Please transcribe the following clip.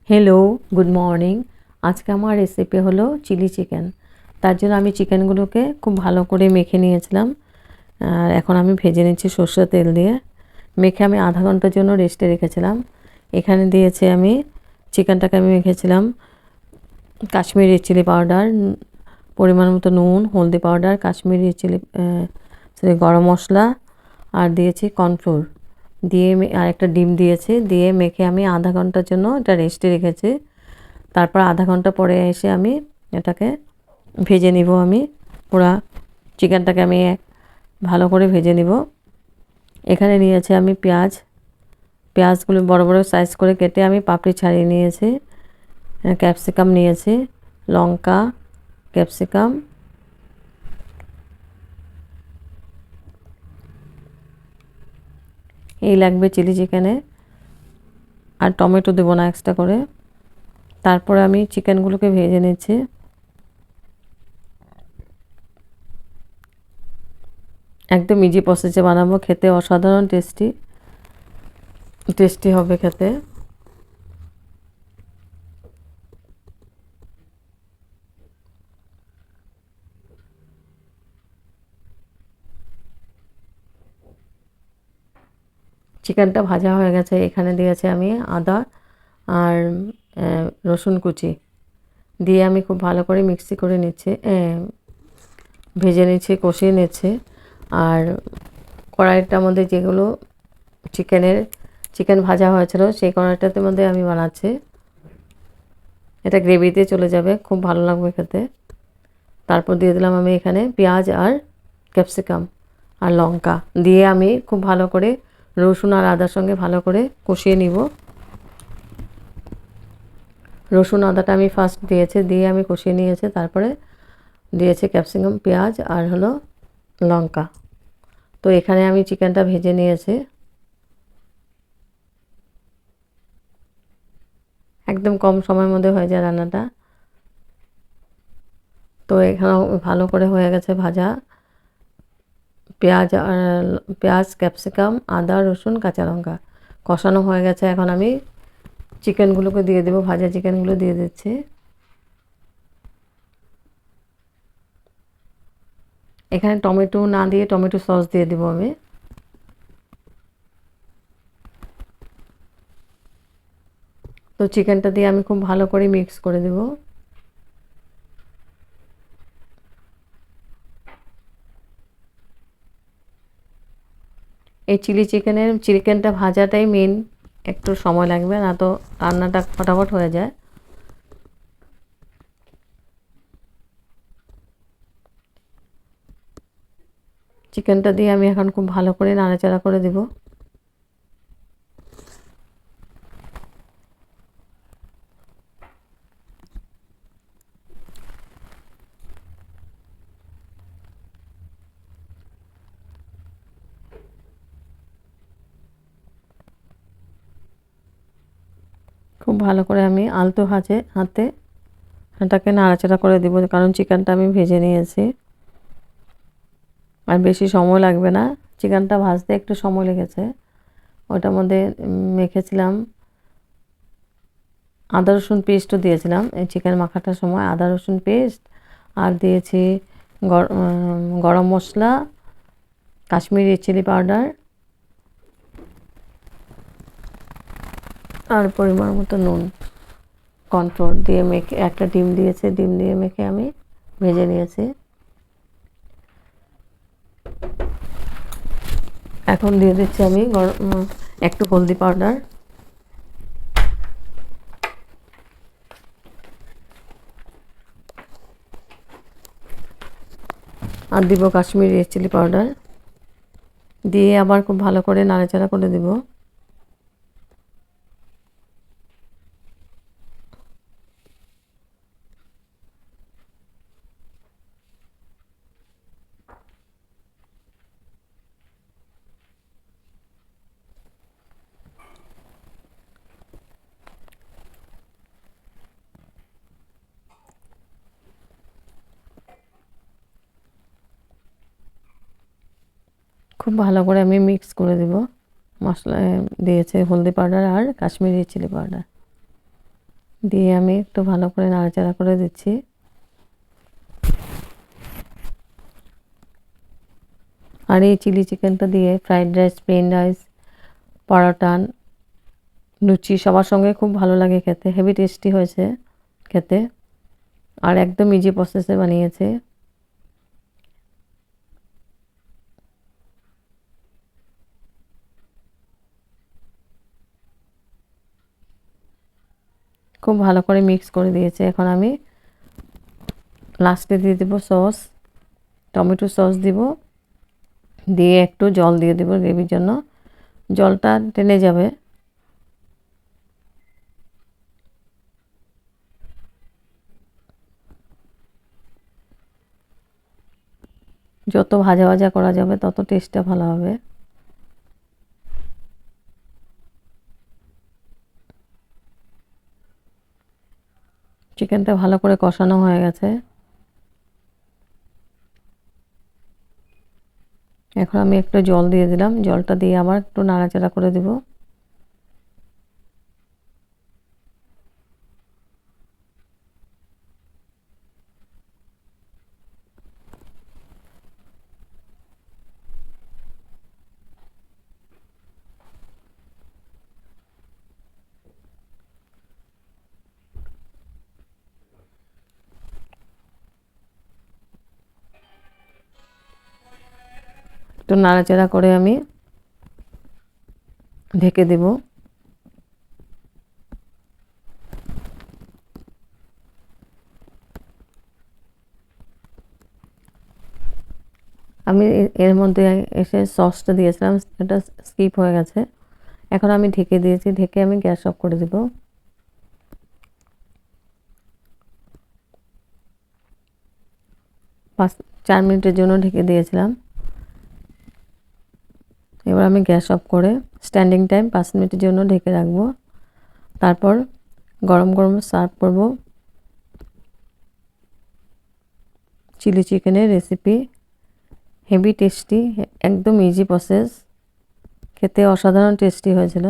Hello, good morning. আজকে আমার recipe হলো চিলি চিকেন। তার জন্য আমি চিকেনগুলোকে খুব ভালো করে মেখে নিয়েছিলাম। আর এখন আমি ভেজে নিচ্ছি সর্ষের তেল দিয়ে। মেখে আমি আধা ঘন্টার জন্য রেস্টে রেখেছিলাম। এখানে দিয়েছি আমি চিকেনটাকে আমি মেখেছিলাম কাশ্মীরি চিলি পাউডার, পরিমাণ মতো নুন, হলদি পাউডার, কাশ্মীরি চিলি গরম মশলা আর দিয়েছি কর্নফ্লোর দিয়ে আর একটা ডিম দিয়েছি, দিয়ে মেখে আমি আধা ঘন্টার জন্য এটা রেস্টে রেখেছি। তারপর আধা ঘন্টা পরে এসে আমি এটাকে ভেজে নিব। আমি পুরা চিকেনটাকে আমি ভালো করে ভেজে নিব। এখানে নিয়েছি আমি পেঁয়াজগুলো বড় বড় সাইজ করে কেটে আমি পাপড়ি ছাড়িয়ে নিয়েছি। ক্যাপসিকাম নিয়েছি, লঙ্কা, ক্যাপসিকাম, এই লাগবে চিলি চিকেনে। আর টমেটো দেবো না এক্সট্রা করে। তারপরে আমি চিকেনগুলোকে ভেজে নিচ্ছি। একদম ইজি প্রসেসে বানাবো, খেতে অসাধারণ টেস্টি হবে খেতে। চিকেনটা ভাজা হয়ে গেছে। এখানে দিয়েছি আমি আদা আর রসুন কুচি দিয়ে আমি খুব ভালো করে মিক্সি করে নিচ্ছি, ভেজে নিচ্ছি, কষিয়ে নিচ্ছি। আর কড়াইটার মধ্যে যেগুলো চিকেন ভাজা হয়েছিল সেই কড়াইটার মধ্যে আমি বানাচ্ছি। এটা গ্রেভিতে চলে যাবে, খুব ভালো লাগবে খেতে। তারপর দিয়ে দিলাম আমি এখানে পেঁয়াজ আর ক্যাপসিকাম আর লঙ্কা দিয়ে আমি খুব ভালো করে রসুন আর আদার সঙ্গে ভালো করে কষিয়ে নিব। রসুন আদাটা আমি ফার্স্ট দিয়েছি, দিয়ে আমি কষিয়ে নিয়েছি। তারপরে দিয়েছি ক্যাপসিকাম, পেঁয়াজ আর হলো লঙ্কা। তো এখানে আমি চিকেনটা ভেজে নিয়েছি। একদম কম সময়ের মধ্যে হয়ে যায় রান্নাটা। তো এখানে ভালো করে হয়ে গেছে ভাজা। পেঁয়াজ, ক্যাপসিকাম, আদা, রসুন, কাঁচা লঙ্কা কষানো হয়ে গেছে। এখন আমি চিকেনগুলোকে দিয়ে দেবো, ভাজা চিকেনগুলো দিয়ে দিচ্ছি। এখানে টমেটো না দিয়ে টমেটো সস দিয়ে দেবো আমি। তো চিকেনটা দিয়ে আমি খুব ভালো করে মিক্স করে দেব। এই চিকেনটা ভাজাটাই মেন, একটু সময় লাগবে, না তো রান্নাটা ফটাফট হয়ে যায়। চিকেনটা দিয়ে আমি এখন খুব ভালো করে নাড়াচাড়া করে দেব। খুব ভালো করে আমি আলতো হাতে এটাকে নাড়াচাড়া করে দেবো, কারণ চিকেনটা আমি ভেজে নিয়েছি আর বেশি সময় লাগবে না। চিকেনটা ভাজতে একটু সময় লেগেছে। ওটার মধ্যে মেখেছিলাম আদা রসুন পেস্টও দিয়েছিলাম এই চিকেন মাখাটার সময়, আদা রসুন পেস্ট। আর দিয়েছি গরম মশলা, কাশ্মীরি চিলি পাউডার আর পরিমাণ মতো নুন, কর্নফ্লোর দিয়ে মেখে একটা ডিম দিয়েছে, ডিম দিয়ে মেখে আমি ভেজে নিয়েছি। এখন দিয়ে দিচ্ছি আমি একটু হলদি পাউডার, আর দিব কাশ্মীরি চিলি পাউডার, দিয়ে আবার খুব ভালো করে নাড়াচাড়া করে দিব। খুব ভালো করে আমি মিক্স করে দেব। মশলা দিয়েছে হলদি পাউডার আর কাশ্মীরি চিলি পাউডার। দিয়ে আমি একটু ভালো করে নাড়াচাড়া করে দিচ্ছি। আর এই চিলি চিকেনটা দিয়ে ফ্রাইড রাইস, প্লেন রাইস, পরোটা, লুচি সবার সঙ্গে খুব ভালো লাগে খেতে। হেভি টেস্টি হয়েছে খেতে, আর একদম ইজি প্রসেসে বানিয়েছে। খুব ভালো করে মিক্স করে দিয়েছে। এখন আমি লাস্টে দিয়ে দেবো সস, টমেটো সস দিব, দিয়ে একটু জল দিয়ে দেবো গ্রেভির জন্য। জলটা টেনে যাবে। যত ভাজা ভাজা করা যাবে তত টেস্টটা ভালো হবে। চিকেনটা ভালো করে কষানো হয়ে গেছে। এখন আমি একটু জল দিয়ে দিলাম। জলটা দিয়ে আবার একটু নাড়াচাড়া করে দেব। একটু নাড়াচাড়া করে আমি ঢেকে দেব। আমি এর মধ্যে এসে সসটা দিয়েছিলাম, এটা স্কিপ হয়ে গেছে। এখন আমি ঢেকে দিয়েছি, ঢেকে আমি গ্যাস অফ করে দেব। 4 মিনিটের জন্য ঢেকে দিয়েছিলাম। এবার আমি গ্যাস অফ করে স্ট্যান্ডিং টাইম 5 মিনিটের জন্য ঢেকে রাখবো। তারপর গরম গরম সার্ভ করব চিলি চিকেনের রেসিপি। হেভি টেস্টি, একদম ইজি প্রসেস, খেতে অসাধারণ টেস্টি হয়েছিল।